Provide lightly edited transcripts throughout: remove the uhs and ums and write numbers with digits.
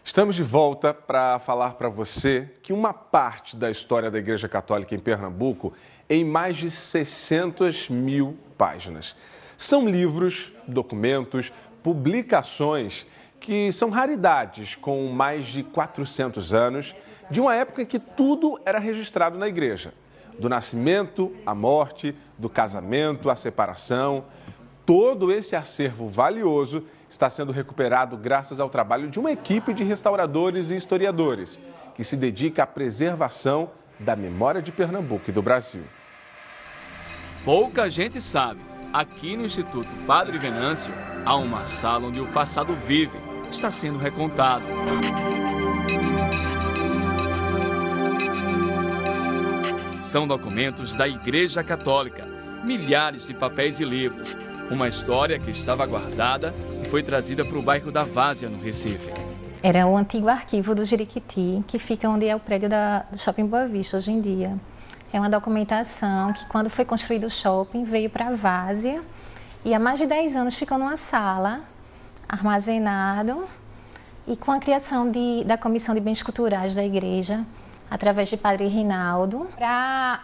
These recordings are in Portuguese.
Estamos de volta para falar para você que uma parte da história da Igreja Católica em Pernambuco em mais de 600 mil páginas. São livros, documentos, publicações que são raridades com mais de 400 anos, de uma época em que tudo era registrado na igreja. Do nascimento à morte, do casamento à separação, todo esse acervo valioso está sendo recuperado graças ao trabalho de uma equipe de restauradores e historiadores que se dedica à preservação da memória de Pernambuco e do Brasil. Pouca gente sabe, aqui no Instituto Padre Venâncio há uma sala onde o passado vive, está sendo recontado. São documentos da Igreja Católica, milhares de papéis e livros, uma história que estava guardada e foi trazida para o bairro da Várzea, no Recife. Era o antigo arquivo do Jiriquiti, que fica onde é o prédio do Shopping Boa Vista hoje em dia. É uma documentação que, quando foi construído o shopping, veio para a Várzea e há mais de 10 anos ficou numa sala, armazenado, e com a criação da Comissão de Bens Culturais da Igreja, através de Padre Rinaldo, para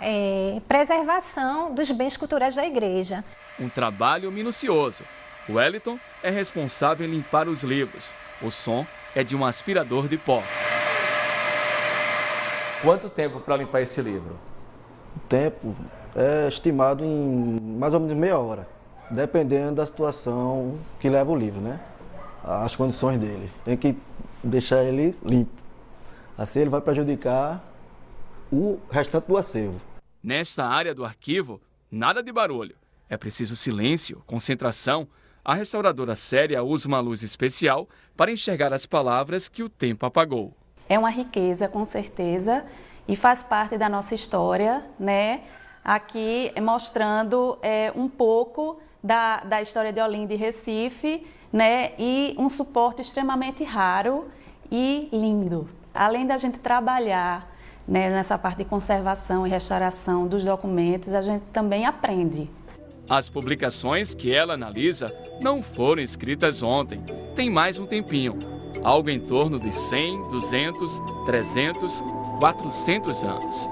preservação dos bens culturais da igreja. Um trabalho minucioso. O Wellington é responsável em limpar os livros. O som é de um aspirador de pó. Quanto tempo para limpar esse livro? O tempo é estimado em mais ou menos meia hora, dependendo da situação que leva o livro, né? As condições dele. Tem que deixar ele limpo. Assim ele vai prejudicar o restante do acervo. Nesta área do arquivo, nada de barulho. É preciso silêncio, concentração. A restauradora Célia usa uma luz especial para enxergar as palavras que o tempo apagou. É uma riqueza, com certeza, e faz parte da nossa história, né? Aqui mostrando um pouco da história de Olinda e Recife, né? E um suporte extremamente raro e lindo. Além da gente trabalhar, né, nessa parte de conservação e restauração dos documentos, a gente também aprende. As publicações que ela analisa não foram escritas ontem, tem mais um tempinho. Algo em torno de 100, 200, 300, 400 anos.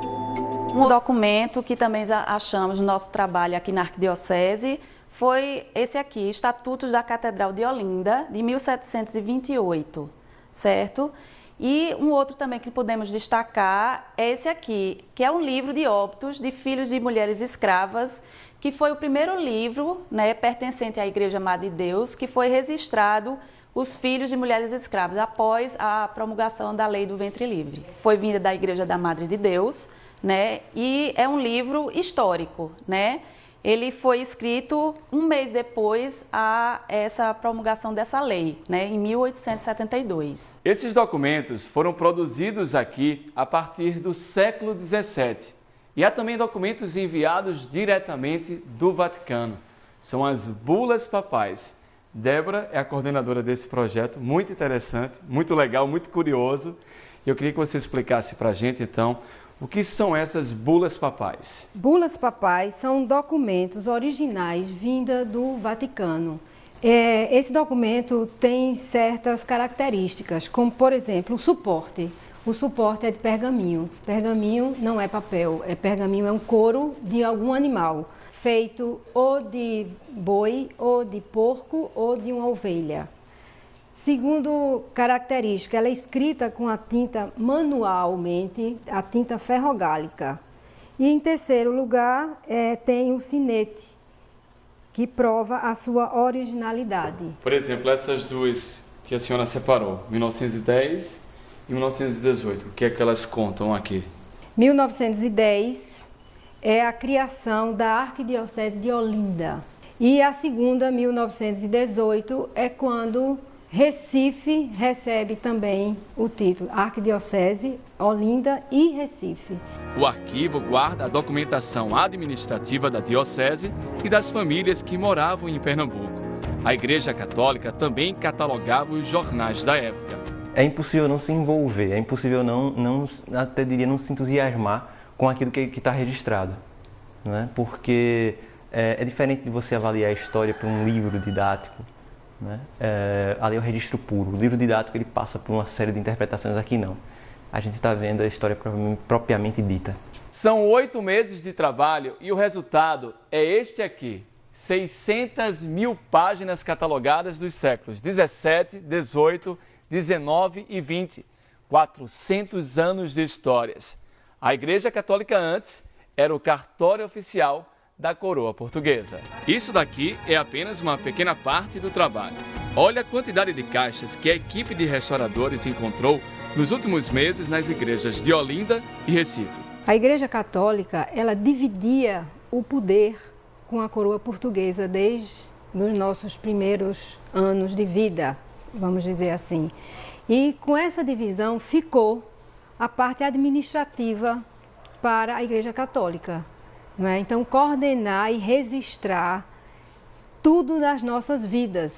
Um documento que também achamos no nosso trabalho aqui na Arquidiocese foi esse aqui, Estatutos da Catedral de Olinda, de 1728, certo? E um outro também que podemos destacar é esse aqui, que é um livro de óbitos de filhos de mulheres escravas, que foi o primeiro livro, né, pertencente à Igreja Madre de Deus, que foi registrado os filhos de mulheres escravas após a promulgação da Lei do Ventre Livre. Foi vinda da Igreja da Madre de Deus, né, e é um livro histórico, né? Ele foi escrito um mês depois a essa promulgação dessa lei, né, em 1872. Esses documentos foram produzidos aqui a partir do século XVII. E há também documentos enviados diretamente do Vaticano. São as bulas papais. Débora é a coordenadora desse projeto, muito interessante, muito legal, muito curioso. E eu queria que você explicasse para a gente, então, o que são essas bulas papais? Bulas papais são documentos originais vinda do Vaticano. Esse documento tem certas características, como, por exemplo, o suporte. O suporte é de pergaminho. Pergaminho não é papel, pergaminho é um couro de algum animal, feito ou de boi, ou de porco, ou de uma ovelha. Segundo característica, ela é escrita com a tinta manualmente, a tinta ferrogálica. E em terceiro lugar, tem o sinete, que prova a sua originalidade. Por exemplo, essas duas que a senhora separou, 1910 e 1918, o que é que elas contam aqui? 1910 é a criação da Arquidiocese de Olinda. E a segunda, 1918, é quando Recife recebe também o título Arquidiocese, Olinda e Recife. O arquivo guarda a documentação administrativa da diocese e das famílias que moravam em Pernambuco. A Igreja Católica também catalogava os jornais da época. É impossível não se envolver, é impossível até diria, não se entusiasmar com aquilo que está registrado, né? Porque é diferente de você avaliar a história por um livro didático, né? Ali é o registro puro. O livro didático ele passa por uma série de interpretações, aqui não. A gente está vendo a história propriamente dita. São 8 meses de trabalho e o resultado é este aqui. 600 mil páginas catalogadas dos séculos 17, 18, 19 e 20. 400 anos de histórias. A Igreja Católica antes era o cartório oficial da coroa portuguesa. Isso daqui é apenas uma pequena parte do trabalho. Olha a quantidade de caixas que a equipe de restauradores encontrou nos últimos meses nas igrejas de Olinda e Recife. A Igreja Católica, ela dividia o poder com a coroa portuguesa desde os nossos primeiros anos de vida, vamos dizer assim. E com essa divisão ficou a parte administrativa para a Igreja Católica, não é? Então, coordenar e registrar tudo das nossas vidas.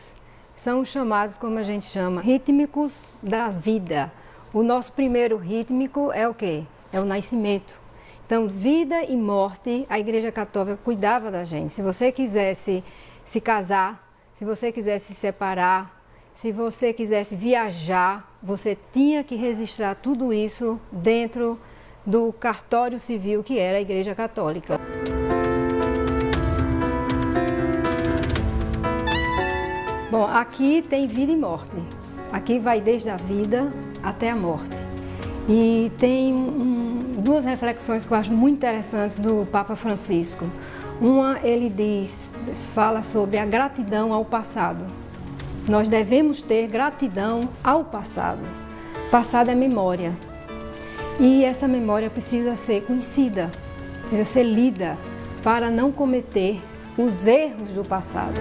São chamados, como a gente chama, rítmicos da vida. O nosso primeiro rítmico é o quê? É o nascimento. Então, vida e morte, a Igreja Católica cuidava da gente. Se você quisesse se casar, se você quisesse se separar, se você quisesse viajar, você tinha que registrar tudo isso dentro do cartório civil que era a Igreja Católica. Bom, aqui tem vida e morte. Aqui vai desde a vida até a morte. E tem duas reflexões que eu acho muito interessantes do Papa Francisco. Uma, ele fala sobre a gratidão ao passado. Nós devemos ter gratidão ao passado. Passado é memória. E essa memória precisa ser conhecida, precisa ser lida, para não cometer os erros do passado.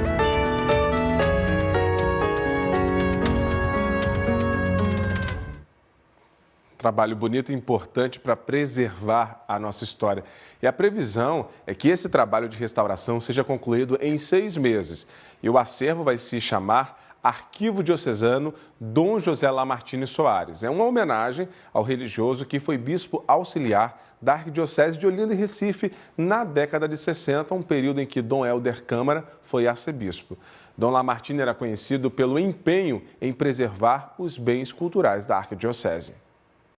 Trabalho bonito e importante para preservar a nossa história. E a previsão é que esse trabalho de restauração seja concluído em 6 meses. E o acervo vai se chamar Arquivo Diocesano Dom José Lamartine Soares. É uma homenagem ao religioso que foi bispo auxiliar da Arquidiocese de Olinda e Recife na década de 60, um período em que Dom Helder Câmara foi arcebispo. Dom Lamartine era conhecido pelo empenho em preservar os bens culturais da Arquidiocese.